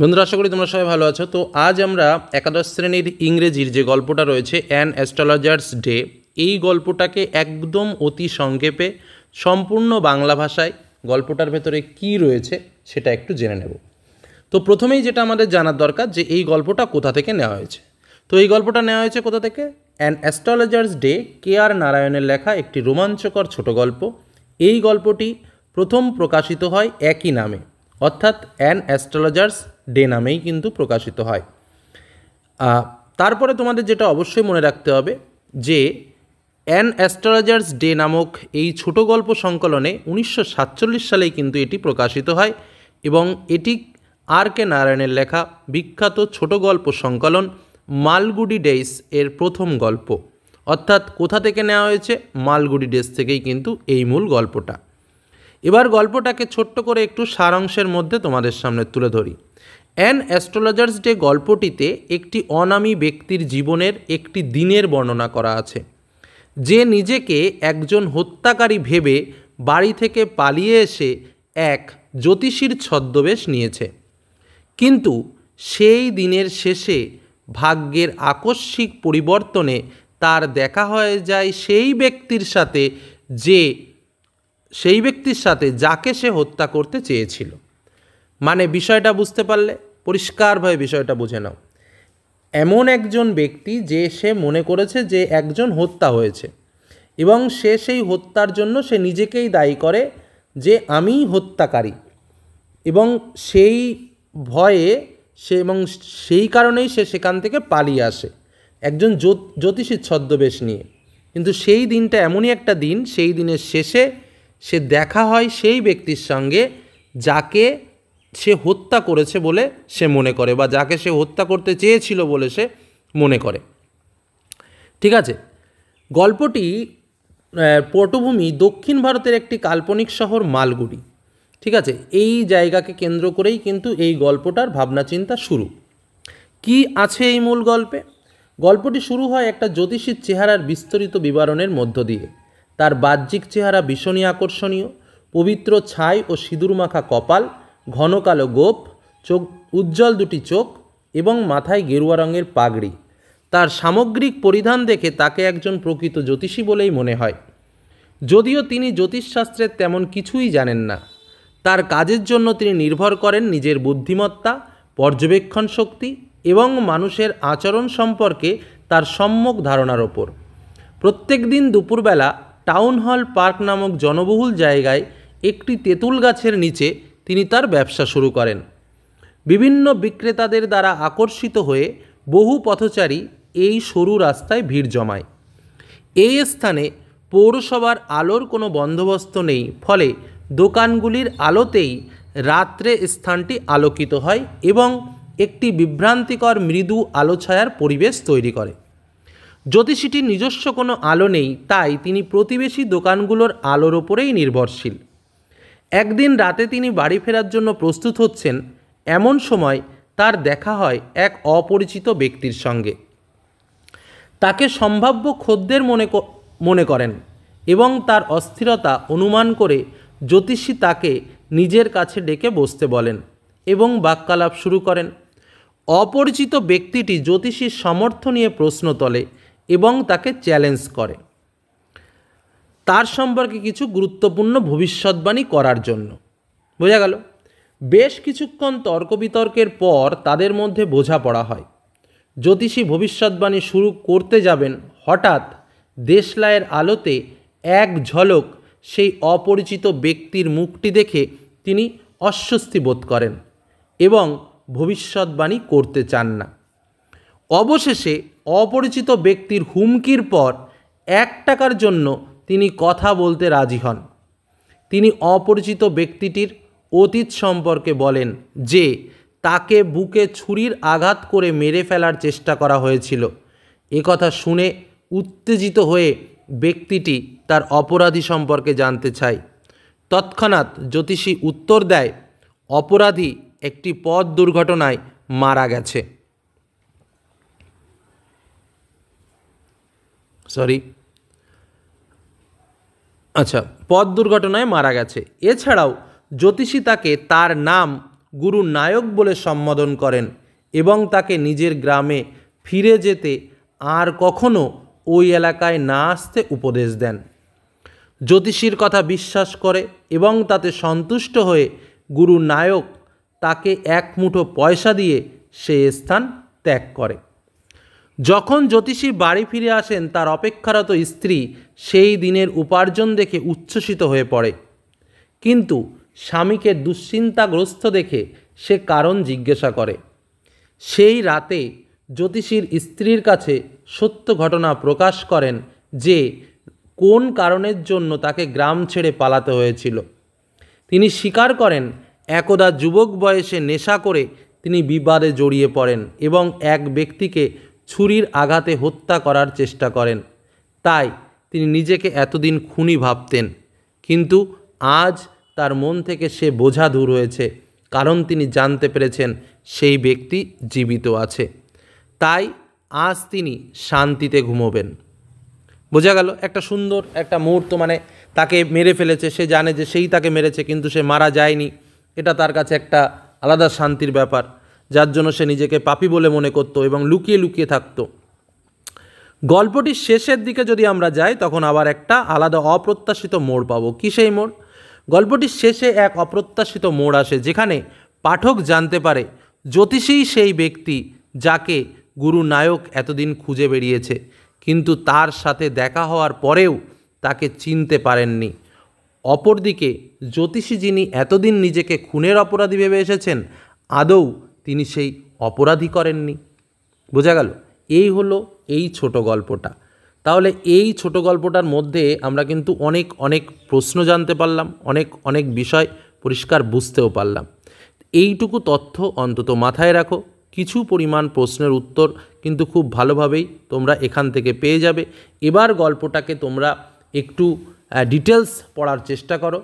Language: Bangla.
বন্ধুরা, আশা করি তোমরা সবাই ভালো আছো। তো আজ আমরা একাদশ শ্রেণীর ইংরেজির যে গল্পটা রয়েছে অ্যান অ্যাস্ট্রোলজার্স ডে, এই গল্পটাকে একদম অতি সংক্ষেপে সম্পূর্ণ বাংলা ভাষায় গল্পটার ভেতরে কি রয়েছে সেটা একটু জেনে নেব। তো প্রথমেই যেটা আমাদের জানার দরকার যে এই গল্পটা কোথা থেকে নেওয়া হয়েছে। তো এই গল্পটা নেওয়া হয়েছে কোথা থেকে? অ্যান অ্যাস্ট্রোলজার্স ডে KR নারায়ণের লেখা একটি রোমাঞ্চকর ছোট গল্প। এই গল্পটি প্রথম প্রকাশিত হয় একই নামে, অর্থাৎ অ্যান অ্যাস্ট্রোলজার্স ডে নামেই কিন্তু প্রকাশিত হয়। তারপরে তোমাদের যেটা অবশ্যই মনে রাখতে হবে যে অ্যান অ্যাস্ট্রোলজার্স ডে নামক এই ছোট গল্প সংকলনে 1947 সালেই কিন্তু এটি প্রকাশিত হয় এবং এটি RK নারায়ণের লেখা বিখ্যাত ছোট গল্প সংকলন মালগুডি ডেইস এর প্রথম গল্প। অর্থাৎ কোথা থেকে নেওয়া হয়েছে? মালগুডি ডেইস থেকেই কিন্তু এই মূল গল্পটা। এবার গল্পটাকে ছোট্ট করে একটু সারাংশের মধ্যে তোমাদের সামনে তুলে ধরি। অ্যান অ্যাস্ট্রোলজার্স ডে গল্পটিতে একটি অনামী ব্যক্তির জীবনের একটি দিনের বর্ণনা করা আছে, যে নিজেকে একজন হত্যাকারী ভেবে বাড়ি থেকে পালিয়ে এসে এক জ্যোতিষীর ছদ্মবেশ নিয়েছে। কিন্তু সেই দিনের শেষে ভাগ্যের আকস্মিক পরিবর্তনে তার দেখা হয়ে যায় সেই ব্যক্তির সাথে যাকে সে হত্যা করতে চেয়েছিল। মানে বিষয়টা বুঝতে পারলে? পরিষ্কারভাবে বিষয়টা বুঝে নাও। এমন একজন ব্যক্তি যে সে মনে করেছে যে একজন হত্যা হয়েছে এবং সে সেই হত্যার জন্য সে নিজেকেই দায়ী করে যে আমিই হত্যাকারী, এবং সেই ভয়ে এবং সেই কারণেই সে সেখান থেকে পালিয়ে আসে একজন জ্যোতিষীর ছদ্মবেশ নিয়ে। কিন্তু সেই দিনটা এমনই একটা দিন, সেই দিনের শেষে সে দেখা হয় সেই ব্যক্তির সঙ্গে যাকে সে হত্যা করেছে বলে সে মনে করে, বা যাকে সে হত্যা করতে চেয়েছিল বলে সে মনে করে। ঠিক আছে, গল্পটি পটভূমি দক্ষিণ ভারতের একটি কাল্পনিক শহর মালগুডি। ঠিক আছে, এই জায়গাকে কেন্দ্র করেই কিন্তু এই গল্পটার ভাবনা চিন্তা শুরু। কি আছে এই মূল গল্পে? গল্পটি শুরু হয় একটা জ্যোতিষীর চেহারার বিস্তরিত বিবরণের মধ্য দিয়ে। তার বাহ্যিক চেহারা ভীষণই আকর্ষণীয়, পবিত্র ছাই ও সিঁদুর মাখা কপাল, ঘন কালো গোঁফ, চোখ উজ্জ্বল দুটি চোখ এবং মাথায় গেরুয়া রঙের পাগড়ি। তার সামগ্রিক পরিধান দেখে তাকে একজন প্রকৃত জ্যোতিষী বলেই মনে হয়, যদিও তিনি জ্যোতিষশাস্ত্রের তেমন কিছুই জানেন না। তার কাজের জন্য তিনি নির্ভর করেন নিজের বুদ্ধিমত্তা, পর্যবেক্ষণ শক্তি এবং মানুষের আচরণ সম্পর্কে তার সম্যক ধারণার ওপর। প্রত্যেক দিন দুপুরবেলা টাউন হল পার্ক নামক জনবহুল জায়গায় একটি তেঁতুল গাছের নিচে তিনি তার ব্যবসা শুরু করেন। বিভিন্ন বিক্রেতাদের দ্বারা আকর্ষিত হয়ে বহু পথচারী এই সরু রাস্তায় ভিড় জমায়। এই স্থানে পৌরসভার আলোর কোনো বন্দোবস্ত নেই, ফলে দোকানগুলির আলোতেই রাত্রে স্থানটি আলোকিত হয় এবং একটি বিভ্রান্তিকর মৃদু আলো ছায়ার পরিবেশ তৈরি করে। জ্যোতিষীটির নিজস্ব কোনো আলো নেই, তাই তিনি প্রতিবেশী দোকানগুলোর আলোর ওপরেই নির্ভরশীল। একদিন রাতে তিনি বাড়ি ফেরার জন্য প্রস্তুত হচ্ছেন, এমন সময় তার দেখা হয় এক অপরিচিত ব্যক্তির সঙ্গে। তাকে সম্ভাব্য খদ্দের মনে করেন এবং তার অস্থিরতা অনুমান করে জ্যোতিষী তাকে নিজের কাছে ডেকে বসতে বলেন এবং বাক্যালাপ শুরু করেন। অপরিচিত ব্যক্তিটি জ্যোতিষীর সামর্থ্য নিয়ে প্রশ্ন তোলে এবং তাকে চ্যালেঞ্জ করে তার সম্পর্কে কিছু গুরুত্বপূর্ণ ভবিষ্যৎবাণী করার জন্য। বোঝা গেল? বেশ কিছুক্ষণ তর্ক বিতর্কের পর তাদের মধ্যে বোঝাপড়া হয়। জ্যোতিষী ভবিষ্যৎবাণী শুরু করতে যাবেন, হঠাৎ দেশলাইয়ের আলোতে এক ঝলক সেই অপরিচিত ব্যক্তির মুখটি দেখে তিনি অস্বস্তি বোধ করেন এবং ভবিষ্যৎবাণী করতে চান না। অবশেষে অপরিচিত ব্যক্তির হুমকির পর 1 টাকার জন্য তিনি কথা বলতে রাজি হন। তিনি অপরিচিত ব্যক্তিটির অতীত সম্পর্কে বলেন যে তাকে বুকে ছুরির আঘাত করে মেরে ফেলার চেষ্টা করা হয়েছিল। একথা শুনে উত্তেজিত হয়ে ব্যক্তিটি তার অপরাধী সম্পর্কে জানতে চায়। তৎক্ষণাৎ জ্যোতিষী উত্তর দেয়, অপরাধী একটি পথ দুর্ঘটনায় মারা গেছে। পথ দুর্ঘটনায় মারা গেছে। এছাড়াও জ্যোতিষী তাকে তার নাম গুরু নায়ক বলে সম্বোধন করেন এবং তাকে নিজের গ্রামে ফিরে যেতে আর কখনো ওই এলাকায় না আসতে উপদেশ দেন। জ্যোতিষীর কথা বিশ্বাস করে এবং তাতে সন্তুষ্ট হয়ে গুরু নায়ক তাকে এক মুঠো পয়সা দিয়ে সেই স্থান ত্যাগ করে। যখন জ্যোতিষী বাড়ি ফিরে আসেন তার অপেক্ষারত স্ত্রী সেই দিনের উপার্জন দেখে উচ্ছ্বসিত হয়ে পড়ে, কিন্তু স্বামীকে দুশ্চিন্তাগ্রস্ত দেখে সে কারণ জিজ্ঞাসা করে। সেই রাতে জ্যোতিষীর স্ত্রীর কাছে সত্য ঘটনা প্রকাশ করেন যে কোন কারণের জন্য তাকে গ্রাম ছেড়ে পালাতে হয়েছিল। তিনি স্বীকার করেন একদা যুবক বয়সে নেশা করে তিনি বিবাদে জড়িয়ে পড়েন এবং এক ব্যক্তিকে ছুরির আঘাতে হত্যা করার চেষ্টা করেন। তাই তিনি নিজেকে এতদিন খুনি ভাবতেন, কিন্তু আজ তার মন থেকে সে বোঝা দূর হয়েছে, কারণ তিনি জানতে পেরেছেন সেই ব্যক্তি জীবিত আছে। তাই আজ তিনি শান্তিতে ঘুমোবেন। বোঝা গেল একটা সুন্দর একটা মুহূর্ত, মানে তাকে মেরে ফেলেছে, সে জানে যে সেই তাকে মেরেছে কিন্তু সে মারা যায়নি, এটা তার কাছে একটা আলাদা শান্তির ব্যাপার, যার জন্য সে নিজেকে পাপী বলে মনে করত এবং লুকিয়ে লুকিয়ে থাকত। গল্পটির শেষের দিকে যদি আমরা যাই তখন আবার একটা আলাদা অপ্রত্যাশিত মোড় পাবো। কী সেই মোড়? গল্পটির শেষে এক অপ্রত্যাশিত মোড় আসে, যেখানে পাঠক জানতে পারে জ্যোতিষীই সেই ব্যক্তি যাকে গুরু নায়ক এতদিন খুঁজে বেরিয়েছে, কিন্তু তার সাথে দেখা হওয়ার পরেও তাকে চিনতে পারেননি। অপরদিকে জ্যোতিষী যিনি এতদিন নিজেকে খুনের অপরাধী ভেবে এসেছেন, আদৌ তিনি সেই অপরাধী করেননি। বোঝা গেল? এই হলো এই ছোট গল্পটা। তাহলে এই ছোট গল্পটার মধ্যে আমরা কিন্তু অনেক অনেক প্রশ্ন জানতে পারলাম, অনেক অনেক বিষয় পরিষ্কার বুঝতেও পারলাম। এইটুকু তথ্য অন্তত মাথায় রাখো, কিছু পরিমাণ প্রশ্নের উত্তর কিন্তু খুব ভালোভাবেই তোমরা এখান থেকে পেয়ে যাবে। এবার গল্পটাকে তোমরা একটু ডিটেলস পড়ার চেষ্টা করো,